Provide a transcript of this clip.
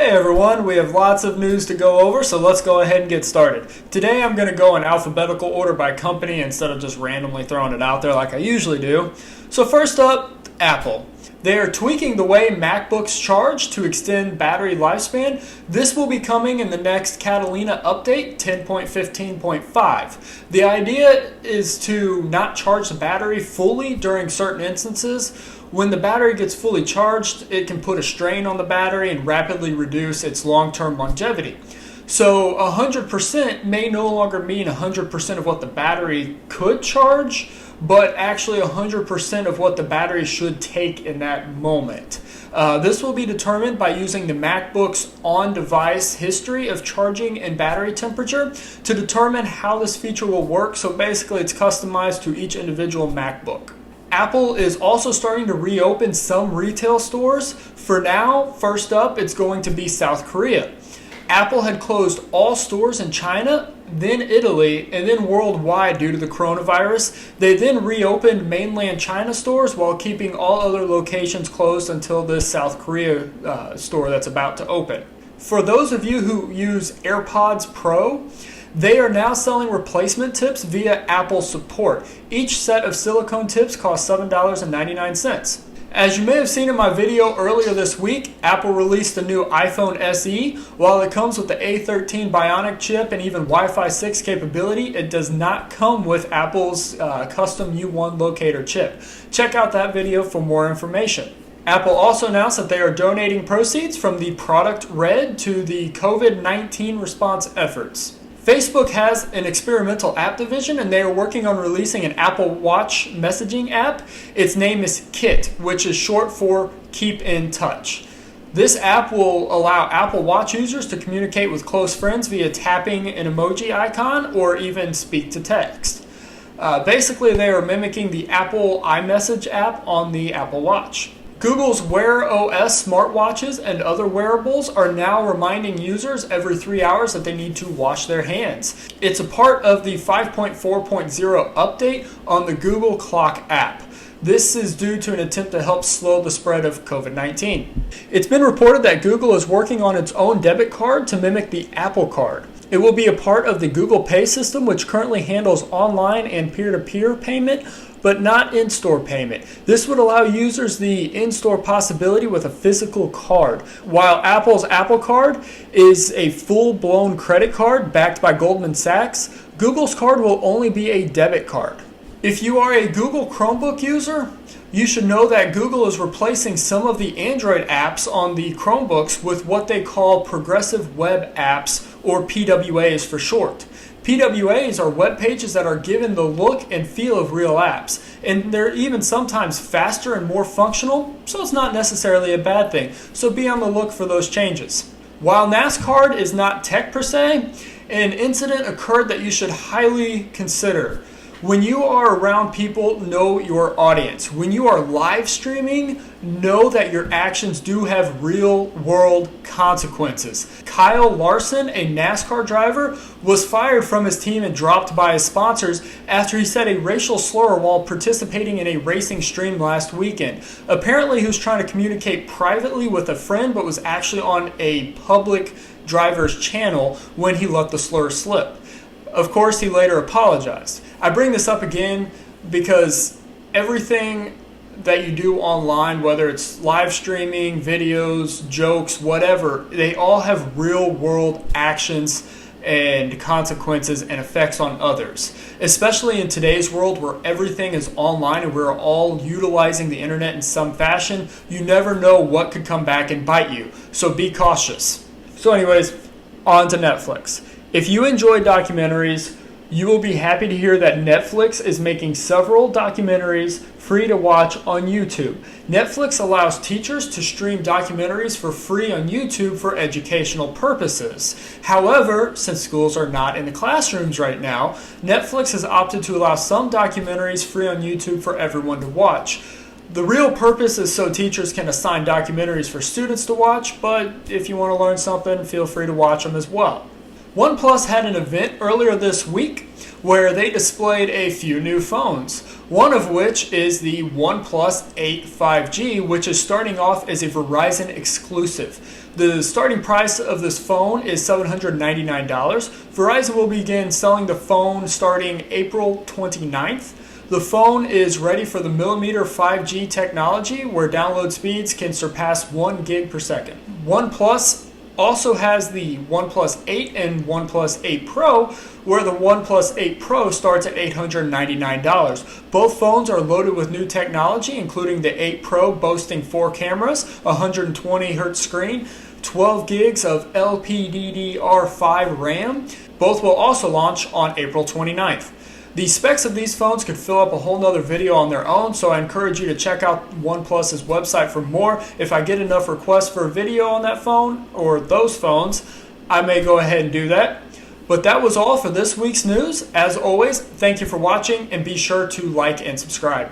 Hey everyone, we have lots of news to go over, so let's go ahead and get started. Today I'm going to go in alphabetical order by company instead of just randomly throwing it out there like I usually do. So first up, Apple. They are tweaking the way MacBooks charge to extend battery lifespan. This will be coming in the next Catalina update, 10.15.5. The idea is to not charge the battery fully during certain instances. When the battery gets fully charged, it can put a strain on the battery and rapidly reduce its long-term longevity. So 100% may no longer mean 100% of what the battery could charge, but actually 100% of what the battery should take in that moment. This will be determined by using the MacBook's on-device history of charging and battery temperature to determine how this feature will work. So basically it's customized to each individual MacBook. Apple is also starting to reopen some retail stores. For now, first up, it's going to be South Korea. Apple had closed all stores in China, then Italy, and then worldwide due to the coronavirus. They then reopened mainland China stores while keeping all other locations closed until this South Korea store that's about to open. For those of you who use AirPods Pro, they are now selling replacement tips via Apple support. Each set of silicone tips costs $7.99. As you may have seen in my video earlier this week, Apple released the new iPhone SE. While it comes with the A13 Bionic chip and even Wi-Fi 6 capability, it does not come with Apple's custom U1 locator chip. Check out that video for more information. Apple also announced that they are donating proceeds from the product Red to the COVID-19 response efforts. Facebook has an experimental app division, and they are working on releasing an Apple Watch messaging app. Its name is Kit, which is short for Keep in Touch. This app will allow Apple Watch users to communicate with close friends via tapping an emoji icon or even speak to text. Basically, they are mimicking the Apple iMessage app on the Apple Watch. Google's Wear OS smartwatches and other wearables are now reminding users every 3 hours that they need to wash their hands. It's a part of the 5.4.0 update on the Google Clock app. This is due to an attempt to help slow the spread of COVID-19. It's been reported that Google is working on its own debit card to mimic the Apple Card. It will be a part of the Google Pay system, which currently handles online and peer-to-peer payment, but not in-store payment. This would allow users the in-store possibility with a physical card. While Apple's Apple Card is a full-blown credit card backed by Goldman Sachs, Google's card will only be a debit card. If you are a Google Chromebook user, you should know that Google is replacing some of the Android apps on the Chromebooks with what they call Progressive Web Apps, or PWAs for short. PWAs are web pages that are given the look and feel of real apps, and they're even sometimes faster and more functional, so it's not necessarily a bad thing, so be on the look for those changes. While NASCAR is not tech per se, an incident occurred that you should highly consider. When you are around people, know your audience. When you are live streaming, know that your actions do have real world consequences. Kyle Larson, a NASCAR driver, was fired from his team and dropped by his sponsors after he said a racial slur while participating in a racing stream last weekend. Apparently, he was trying to communicate privately with a friend, but was actually on a public driver's channel when he let the slur slip. Of course, he later apologized. I bring this up again because everything that you do online, whether it's live streaming, videos, jokes, whatever, they all have real world actions and consequences and effects on others. Especially in today's world where everything is online and we're all utilizing the internet in some fashion, you never know what could come back and bite you. So be cautious. So anyways, on to Netflix. If you enjoy documentaries, you will be happy to hear that Netflix is making several documentaries free to watch on YouTube. Netflix allows teachers to stream documentaries for free on YouTube for educational purposes. However, since schools are not in the classrooms right now, Netflix has opted to allow some documentaries free on YouTube for everyone to watch. The real purpose is so teachers can assign documentaries for students to watch, but if you want to learn something, feel free to watch them as well. OnePlus had an event earlier this week where they displayed a few new phones, one of which is the OnePlus 8 5G, which is starting off as a Verizon exclusive. The starting price of this phone is $799. Verizon will begin selling the phone starting April 29th. The phone is ready for the millimeter 5G technology, where download speeds can surpass 1 gig per second. OnePlus also has the OnePlus 8 and OnePlus 8 Pro, where the OnePlus 8 Pro starts at $899. Both phones are loaded with new technology, including the 8 Pro boasting 4 cameras, 120 Hz screen, 12 gigs of LPDDR5 RAM. Both will also launch on April 29th. The specs of these phones could fill up a whole nother video on their own, so I encourage you to check out OnePlus's website for more. If I get enough requests for a video on that phone or those phones, I may go ahead and do that. But that was all for this week's news. As always, thank you for watching, and be sure to like and subscribe.